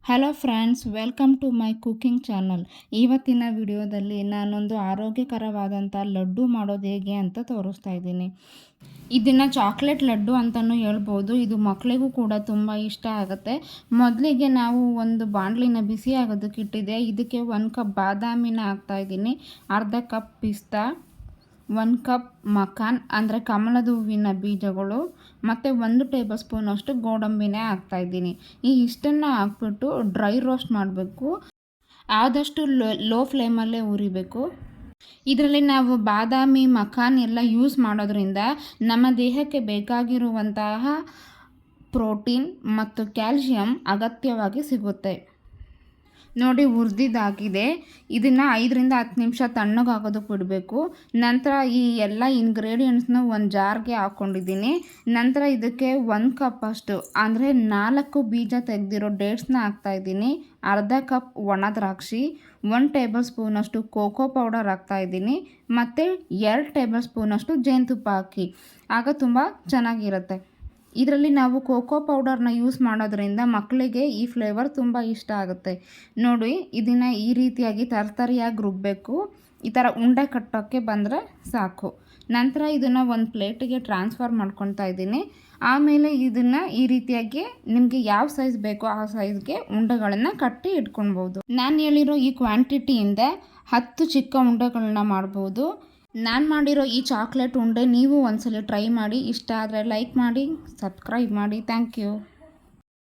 Hello friends, welcome to my cooking channel. ಇವತ್ತಿನ ವಿಡಿಯೋದಲ್ಲಿ ನಾನೊಂದು ಆರೋಗ್ಯಕರವಾದಂಥ ಲಡ್ಡು ಮಾಡೋದು ಹೇಗೆ ಅಂತ ತೋರಿಸ್ತಾ ಇದ್ದೀನಿ. ಇದನ್ನು ಚಾಕ್ಲೇಟ್ ಲಡ್ಡು ಅಂತಲೂ ಹೇಳ್ಬೋದು. ಇದು ಮಕ್ಕಳಿಗೂ ಕೂಡ ತುಂಬ ಇಷ್ಟ ಆಗುತ್ತೆ. ಮೊದಲಿಗೆ ನಾವು ಒಂದು ಬಾಣಲಿನ ಬಿಸಿ ಆಗೋದಕ್ಕೆ ಇಟ್ಟಿದೆ. ಇದಕ್ಕೆ 1 ಕಪ್ ಬಾದಾಮಿನ ಹಾಕ್ತಾಯಿದ್ದೀನಿ, ಅರ್ಧ ಕಪ್ ಪಿಸ್ತಾ, 1 ಕಪ್ ಮಖಾನ್ ಅಂದರೆ ಕಮಲದ ಹೂವಿನ ಬೀಜಗಳು ಮತ್ತು 1 ಟೇಬಲ್ ಸ್ಪೂನಷ್ಟು ಗೋಡಂಬಿನೇ ಹಾಕ್ತಾಯಿದ್ದೀನಿ. ಈ ಇಷ್ಟನ್ನು ಹಾಕ್ಬಿಟ್ಟು ಡ್ರೈ ರೋಸ್ಟ್ ಮಾಡಬೇಕು. ಆದಷ್ಟು ಲೋ ಫ್ಲೇಮಲ್ಲೇ ಉರಿಬೇಕು. ಇದರಲ್ಲಿ ನಾವು ಬಾದಾಮಿ ಮಖಾನ್ ಎಲ್ಲ ಯೂಸ್ ಮಾಡೋದ್ರಿಂದ ನಮ್ಮ ದೇಹಕ್ಕೆ ಬೇಕಾಗಿರುವಂತಹ ಪ್ರೋಟೀನ್ ಮತ್ತು ಕ್ಯಾಲ್ಶಿಯಂ ಅಗತ್ಯವಾಗಿ ಸಿಗುತ್ತೆ. ನೋಡಿ, ಹುರಿದಿದ್ದಾಗಿದೆ. ಇದನ್ನು 5 ರಿಂದ 10 ನಿಮಿಷ ತಣ್ಣಗಾಗೋದಕ್ಕೆ ಬಿಡಬೇಕು. ನಂತರ ಈ ಎಲ್ಲ ಇಂಗ್ರೀಡಿಯೆಂಟ್ಸ್ನ ಒಂದು ಜಾರ್ಗೆ ಹಾಕ್ಕೊಂಡಿದ್ದೀನಿ. ನಂತರ ಇದಕ್ಕೆ 1 ಕಪ್ ಅಷ್ಟು ಅಂದರೆ 4 ಬೀಜ ತೆಗೆದಿರೋ ಡೇಟ್ಸ್ನ ಹಾಕ್ತಾಯಿದ್ದೀನಿ, ಅರ್ಧ ಕಪ್ ಒಣ ದ್ರಾಕ್ಷಿ, 1 ಟೇಬಲ್ ಸ್ಪೂನಷ್ಟು ಕೋಕೋ ಪೌಡರ್ ಹಾಕ್ತಾಯಿದ್ದೀನಿ ಮತ್ತು 2 ಟೇಬಲ್ ಸ್ಪೂನಷ್ಟು ಜೇನುತುಪ್ಪ ಹಾಕಿ. ಆಗ ತುಂಬ ಚೆನ್ನಾಗಿರುತ್ತೆ. ಇದರಲ್ಲಿ ನಾವು ಕೋಕೋ ಪೌಡರ್ನ ಯೂಸ್ ಮಾಡೋದ್ರಿಂದ ಮಕ್ಕಳಿಗೆ ಈ ಫ್ಲೇವರ್ ತುಂಬ ಇಷ್ಟ ಆಗುತ್ತೆ. ನೋಡಿ, ಇದನ್ನು ಈ ರೀತಿಯಾಗಿ ತರ್ತರಿಯಾಗಿ ರುಬ್ಬಬೇಕು. ಈ ಥರ ಉಂಡೆ ಕಟ್ಟೋಕ್ಕೆ ಬಂದರೆ ಸಾಕು. ನಂತರ ಇದನ್ನು ಒಂದು ಪ್ಲೇಟಿಗೆ ಟ್ರಾನ್ಸ್ಫರ್ ಮಾಡ್ಕೊತಾ ಇದ್ದೀನಿ. ಆಮೇಲೆ ಇದನ್ನು ಈ ರೀತಿಯಾಗಿ ನಿಮಗೆ ಯಾವ ಸೈಜ್ ಬೇಕೋ ಆ ಸೈಜ್ಗೆ ಉಂಡೆಗಳನ್ನು ಕಟ್ಟಿ ಇಟ್ಕೊಳ್ಬೋದು. ನಾನು ಹೇಳಿರೋ ಈ ಕ್ವಾಂಟಿಟಿಯಿಂದ 10 ಚಿಕ್ಕ ಉಂಡೆಗಳನ್ನ ಮಾಡ್ಬೋದು. ನಾನು ಮಾಡಿರೋ ಈ ಚಾಕ್ಲೇಟ್ ಉಂಡೆ ನೀವು ಒಂದ್ಸಲ ಟ್ರೈ ಮಾಡಿ. ಇಷ್ಟ ಆದರೆ ಲೈಕ್ ಮಾಡಿ, ಸಬ್ಸ್ಕ್ರೈಬ್ ಮಾಡಿ. Thank you.